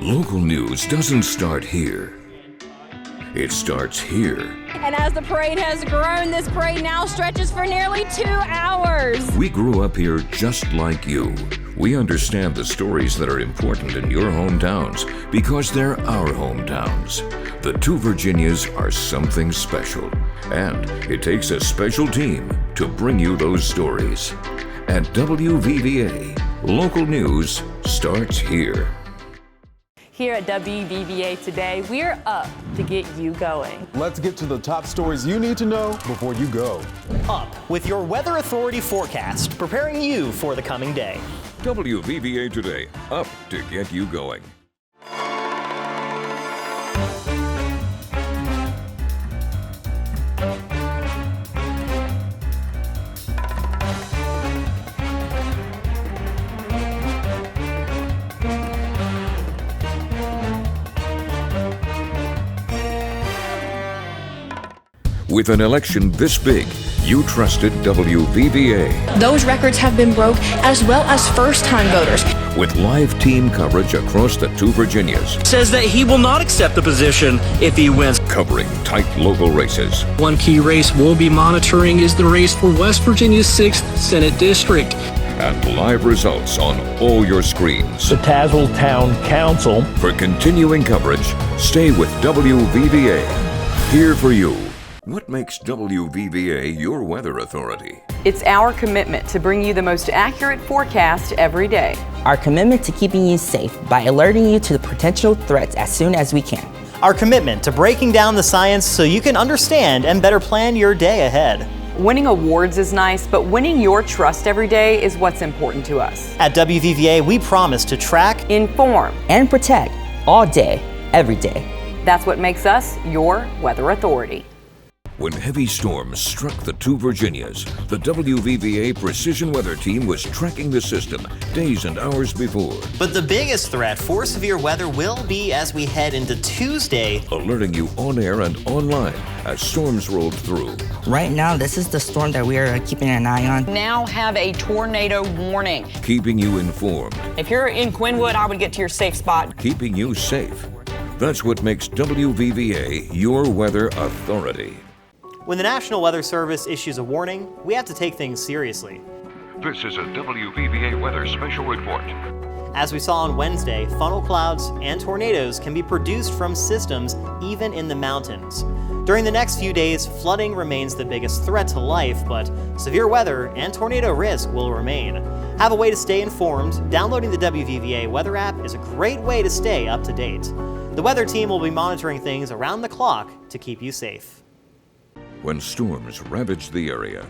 Local news doesn't start here. It starts here. And as the parade has grown, this parade now stretches for nearly 2 hours. We grew up here just like you. We understand the stories that are important in your hometowns because they're our hometowns. The two Virginias are something special, and it takes a special team to bring you those stories. At WVVA, local news starts here. Here at WVVA today, we're up to get you going. Let's get to the top stories you need to know before you go. Up with your Weather Authority forecast, preparing you for the coming day. WVVA Today, up to get you going. With an election this big, you trusted WVVA. Those records have been broke, as well as first-time voters. With live team coverage across the two Virginias. Says that he will not accept the position if he wins. Covering tight local races. One key race we'll be monitoring is the race for West Virginia's 6th Senate District. And live results on all your screens. The Tazewell Town Council. For continuing coverage, stay with WVVA. Here for you. What makes WVVA your weather authority? It's our commitment to bring you the most accurate forecast every day. Our commitment to keeping you safe by alerting you to the potential threats as soon as we can. Our commitment to breaking down the science so you can understand and better plan your day ahead. Winning awards is nice, but winning your trust every day is what's important to us. At WVVA, we promise to track, inform, and protect all day, every day. That's what makes us your weather authority. When heavy storms struck the two Virginias, the WVVA Precision Weather Team was tracking the system days and hours before. But the biggest threat for severe weather will be as we head into Tuesday. Alerting you on air and online as storms rolled through. Right now, this is the storm that we are keeping an eye on. Now have a tornado warning. Keeping you informed. If you're in Quinwood, I would get to your safe spot. Keeping you safe. That's what makes WVVA your weather authority. When the National Weather Service issues a warning, we have to take things seriously. This is a WVVA Weather Special Report. As we saw on Wednesday, funnel clouds and tornadoes can be produced from systems even in the mountains. During the next few days, flooding remains the biggest threat to life, but severe weather and tornado risk will remain. Have a way to stay informed? Downloading the WVVA Weather app is a great way to stay up to date. The weather team will be monitoring things around the clock to keep you safe. When storms ravaged the area.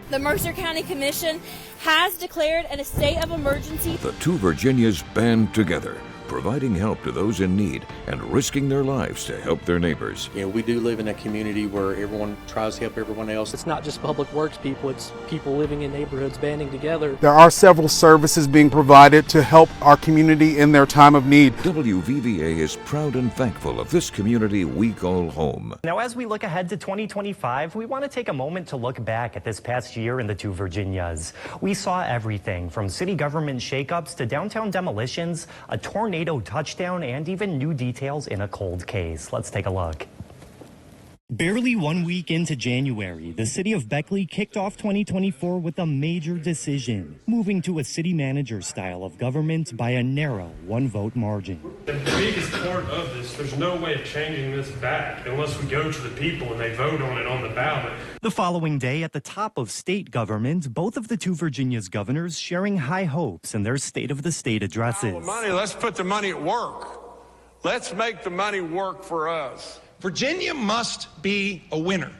The Mercer County Commission has declared a state of emergency. The two Virginias band together, providing help to those in need and risking their lives to help their neighbors. You know, we do live in a community where everyone tries to help everyone else. It's not just public works people, it's people living in neighborhoods banding together. There are several services being provided to help our community in their time of need. WVVA is proud and thankful of this community we call home. Now, as we look ahead to 2025, we want to take a moment to look back at this past year in the two Virginias. We saw everything from city government shakeups to downtown demolitions, a tornado touchdown, and even new details in a cold case. Let's take a look. Barely 1 week into January, the city of Beckley kicked off 2024 with a major decision, moving to a city manager style of government by a narrow one-vote margin. The biggest part of this, there's no way of changing this back unless we go to the people and they vote on it on the ballot. The following day, at the top of state government, both of the two Virginia's governors sharing high hopes in their State of the State addresses. Let's put the money at work. Let's make the money work for us. Virginia must be a winner,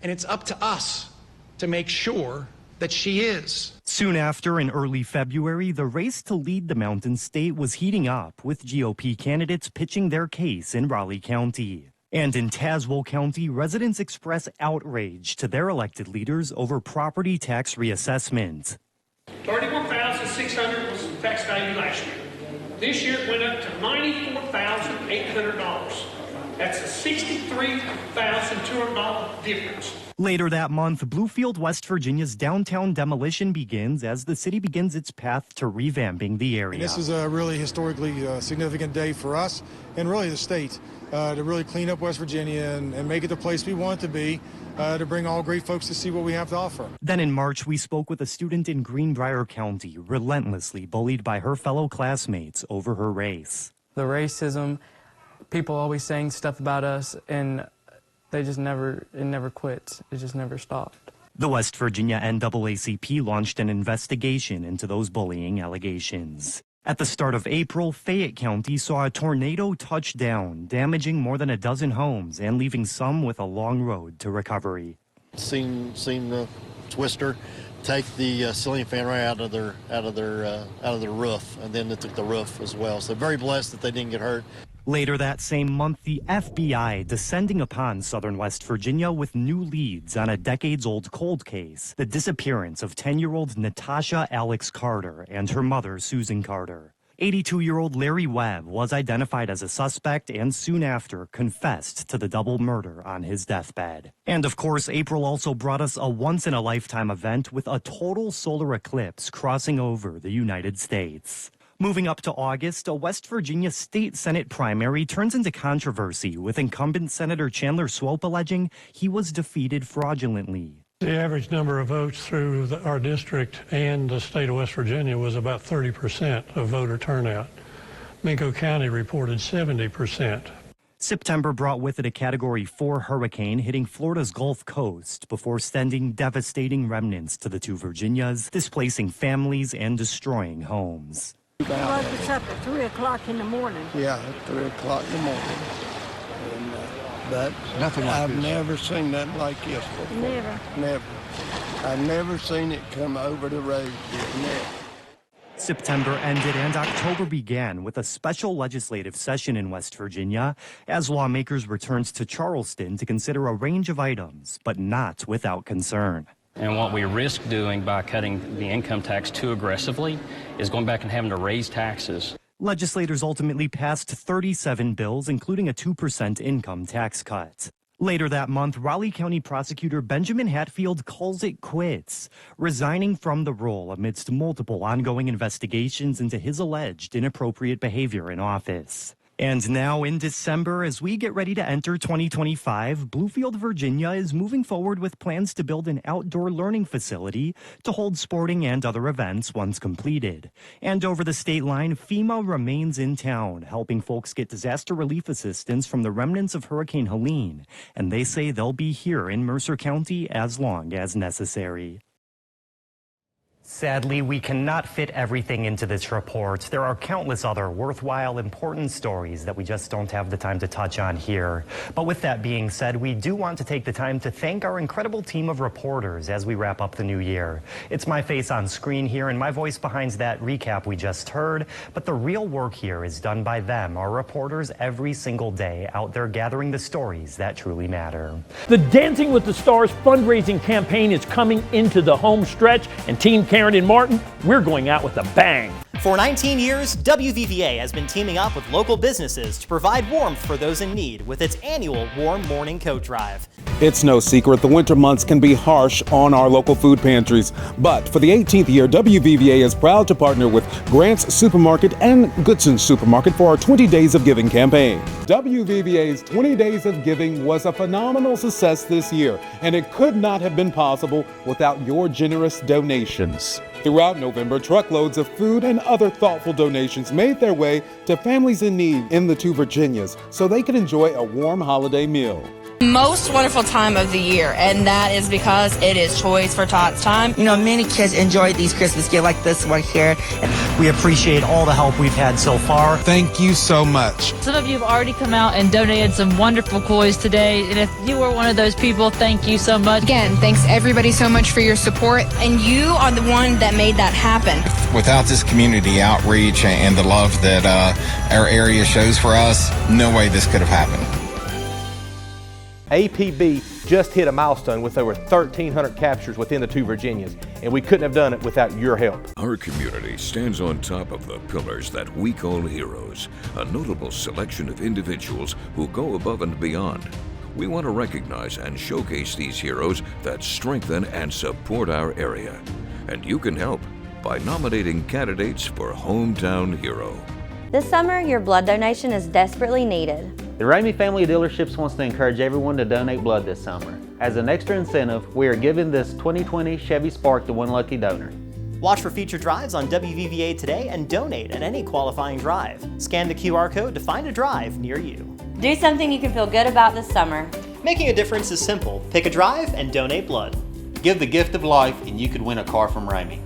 and it's up to us to make sure that she is. Soon after, in early February, the race to lead the Mountain State was heating up, with GOP candidates pitching their case in Raleigh County. And in Tazewell County, residents express outrage to their elected leaders over property tax reassessment. $31,600 was the tax value last year. This year it went up to $94,800. That's a $63,200 difference. Later that month, Bluefield, West Virginia's downtown demolition begins as the city begins its path to revamping the area. And this is a really historically significant day for us and really the state to really clean up West Virginia and make it the place we want it to be, to bring all great folks to see what we have to offer. Then in March, we spoke with a student in Greenbrier County, relentlessly bullied by her fellow classmates over her race. The racism, people always saying stuff about us, and it never quits. It just never stopped. The West Virginia NAACP launched an investigation into those bullying allegations. At the start of April, Fayette County saw a tornado touch down, damaging more than a dozen homes and leaving some with a long road to recovery. Seen the twister take the ceiling fan right out of their roof, and then they took the roof as well. So very blessed that they didn't get hurt. Later that same month, the FBI descending upon southern West Virginia with new leads on a decades-old cold case, the disappearance of 10-year-old Natasha Alex Carter and her mother, Susan Carter. 82-year-old Larry Webb was identified as a suspect and soon after confessed to the double murder on his deathbed. And of course, April also brought us a once-in-a-lifetime event with a total solar eclipse crossing over the United States. Moving up to August, a West Virginia State Senate primary turns into controversy, with incumbent Senator Chandler Swope alleging he was defeated fraudulently. The average number of votes through our district and the state of West Virginia was about 30% of voter turnout. Mingo County reported 70%. September brought with it a Category 4 hurricane hitting Florida's Gulf Coast before sending devastating remnants to the two Virginias, displacing families and destroying homes. Well, it's up at 3 o'clock in the morning. Yeah, at 3 o'clock in the morning. And, but nothing like I've this. never seen nothing like this before. Never. Never. I've never seen it come over the road. Never. September ended and October began with a special legislative session in West Virginia as lawmakers returned to Charleston to consider a range of items, but not without concern. And what we risk doing by cutting the income tax too aggressively is going back and having to raise taxes. Legislators ultimately passed 37 bills, including a 2% income tax cut. Later that month, Raleigh County Prosecutor Benjamin Hatfield calls it quits, resigning from the role amidst multiple ongoing investigations into his alleged inappropriate behavior in office. And now in December, as we get ready to enter 2025, Bluefield, Virginia is moving forward with plans to build an outdoor learning facility to hold sporting and other events once completed. And over the state line, FEMA remains in town, helping folks get disaster relief assistance from the remnants of Hurricane Helene. And they say they'll be here in Mercer County as long as necessary. Sadly, we cannot fit everything into this report. There are countless other worthwhile, important stories that we just don't have the time to touch on here. But with that being said, we do want to take the time to thank our incredible team of reporters as we wrap up the new year. It's my face on screen here and my voice behind that recap we just heard, but the real work here is done by them, our reporters, every single day out there gathering the stories that truly matter. The Dancing with the Stars fundraising campaign is coming into the home stretch, and Team Karen and Martin, we're going out with a bang. For 19 years, Wvva has been teaming up with local businesses to provide warmth for those in need with its annual Warm Morning Coat Drive. It's no secret the winter months can be harsh on our local food pantries, but for the 18th year, Wvva is proud to partner with Grant's Supermarket and Goodson's Supermarket for our 20 Days of Giving campaign. Wvva's 20 Days of Giving was a phenomenal success this year, and it could not have been possible without your generous donations. Throughout November, truckloads of food and other thoughtful donations made their way to families in need in the two Virginias so they could enjoy a warm holiday meal. Most wonderful time of the year, and that is because it is Toys for Tots time. You know, many kids enjoy these Christmas gifts like this one here. We appreciate all the help we've had so far. Thank you so much. Some of you have already come out and donated some wonderful toys today, and if you were one of those people, thank you so much. Again, thanks everybody so much for your support, and you are the one that made that happen. Without this community outreach and the love that our area shows for us, no way this could have happened. APB just hit a milestone with over 1,300 captures within the two Virginias. and we couldn't have done it without your help. Our community stands on top of the pillars that we call heroes, a notable selection of individuals who go above and beyond. We want to recognize and showcase these heroes that strengthen and support our area. And you can help by nominating candidates for Hometown Hero. This summer, your blood donation is desperately needed. The Ramey Family Dealerships wants to encourage everyone to donate blood this summer. As an extra incentive, we are giving this 2020 Chevy Spark to one lucky donor. Watch for featured drives on WVVA today and donate at any qualifying drive. Scan the QR code to find a drive near you. Do something you can feel good about this summer. Making a difference is simple. Pick a drive and donate blood. Give the gift of life and you could win a car from Ramey.